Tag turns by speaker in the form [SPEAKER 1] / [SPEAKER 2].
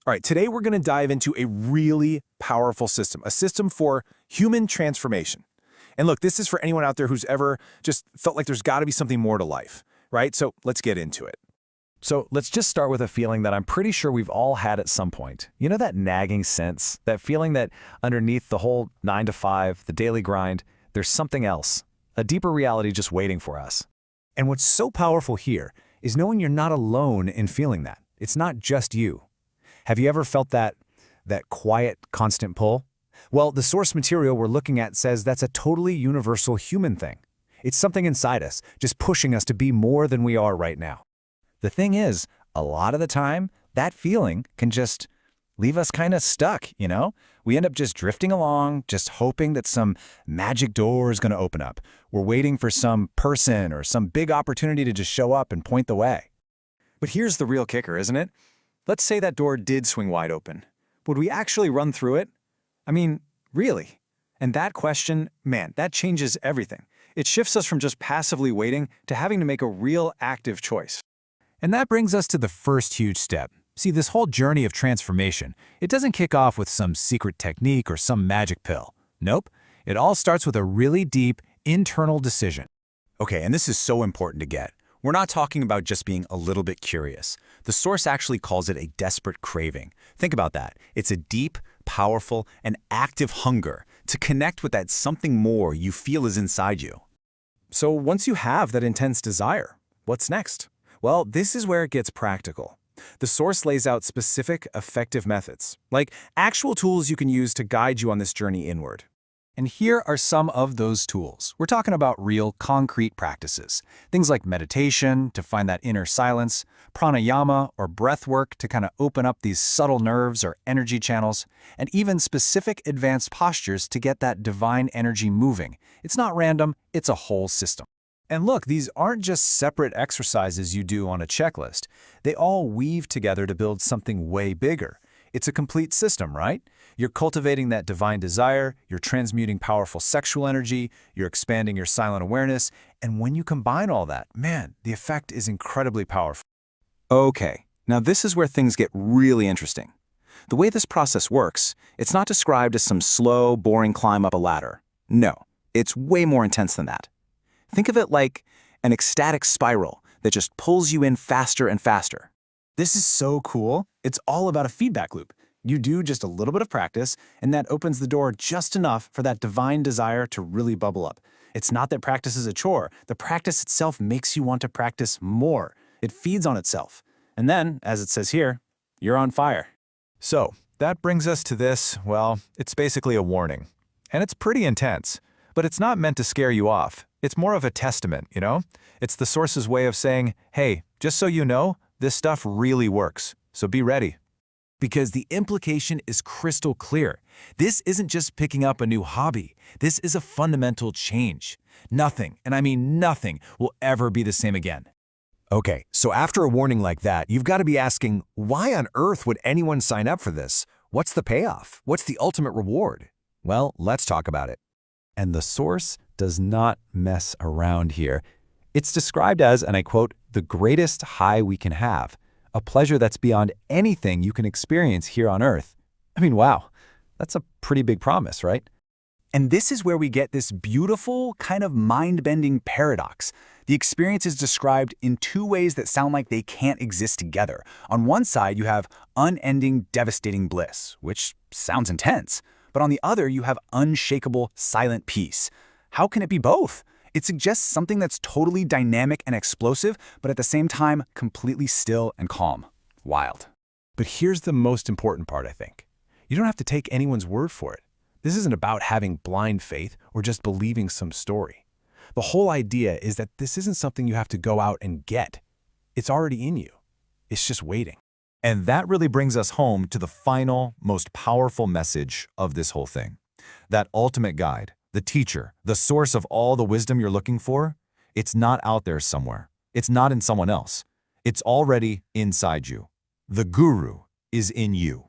[SPEAKER 1] All right, today we're going to dive into a really powerful system, a system for human transformation. And look, this is for anyone out there who's ever just felt like there's got to be something more to life, right? So let's get into it.
[SPEAKER 2] So let's just start with a feeling that I'm pretty sure we've all had at some point. You know that nagging sense, that feeling that underneath the whole 9 to 5, the daily grind, there's something else, a deeper reality just waiting for us.
[SPEAKER 3] And what's so powerful here is knowing you're not alone in feeling that. It's not just you. Have you ever felt that quiet, constant pull? Well, the source material we're looking at says that's a totally universal human thing. It's something inside us, just pushing us to be more than we are right now. The thing is, a lot of the time, that feeling can just leave us kind of stuck, you know? We end up just drifting along, just hoping that some magic door is going to open up. We're waiting for some person or some big opportunity to just show up and point the way.
[SPEAKER 4] But here's the real kicker, isn't it? Let's say that door did swing wide open. Would we actually run through it? I mean, really? And that question, man, that changes everything. It shifts us from just passively waiting to having to make a real active choice.
[SPEAKER 3] And that brings us to the first huge step. See, this whole journey of transformation, it doesn't kick off with some secret technique or some magic pill. Nope. It all starts with a really deep, internal decision.
[SPEAKER 5] Okay, and this is so important to get. We're not talking about just being a little bit curious. The source actually calls it a desperate craving. Think about that. It's a deep, powerful, and active hunger to connect with that something more you feel is inside you.
[SPEAKER 1] So once you have that intense desire, what's next? Well, this is where it gets practical. The source lays out specific, effective methods, like actual tools you can use to guide you on this journey inward.
[SPEAKER 3] And here are some of those tools. We're talking about real, concrete practices. Things like meditation to find that inner silence, pranayama or breath work to kind of open up these subtle nerves or energy channels, and even specific advanced postures to get that divine energy moving. It's not random, it's a whole system. And look, these aren't just separate exercises you do on a checklist. They all weave together to build something way bigger. It's a complete system, right? You're cultivating that divine desire, you're transmuting powerful sexual energy, you're expanding your silent awareness, and when you combine all that, man, the effect is incredibly powerful.
[SPEAKER 4] Okay, now this is where things get really interesting. The way this process works, it's not described as some slow, boring climb up a ladder. No, it's way more intense than that. Think of it like an ecstatic spiral that just pulls you in faster and faster.
[SPEAKER 1] This is so cool. It's all about a feedback loop. You do just a little bit of practice, and that opens the door just enough for that divine desire to really bubble up. It's not that practice is a chore. The practice itself makes you want to practice more. It feeds on itself. And then, as it says here, you're on fire.
[SPEAKER 2] So that brings us to this, well, it's basically a warning. And it's pretty intense, but it's not meant to scare you off. It's more of a testament, you know? It's the source's way of saying, hey, just so you know, this stuff really works, so be ready.
[SPEAKER 3] Because the implication is crystal clear. This isn't just picking up a new hobby. This is a fundamental change. Nothing, and I mean nothing, will ever be the same again. Okay, so after a warning like that, you've got to be asking, why on earth would anyone sign up for this? What's the payoff? What's the ultimate reward? Well, let's talk about it. And the source does not mess around here. It's described as, and I quote, the greatest high we can have, a pleasure that's beyond anything you can experience here on Earth. I mean, wow, that's a pretty big promise, right? And this is where we get this beautiful, kind of mind-bending paradox. The experience is described in two ways that sound like they can't exist together. On one side, you have unending, devastating bliss, which sounds intense. But on the other, you have unshakable, silent peace. How can it be both? It suggests something that's totally dynamic and explosive, but at the same time, completely still and calm. Wild. But here's the most important part, I think. You don't have to take anyone's word for it. This isn't about having blind faith or just believing some story. The whole idea is that this isn't something you have to go out and get. It's already in you. It's just waiting.
[SPEAKER 2] And that really brings us home to the final, most powerful message of this whole thing. That ultimate guide, the teacher, the source of all the wisdom you're looking for, it's not out there somewhere. It's not in someone else. It's already inside you. The guru is in you.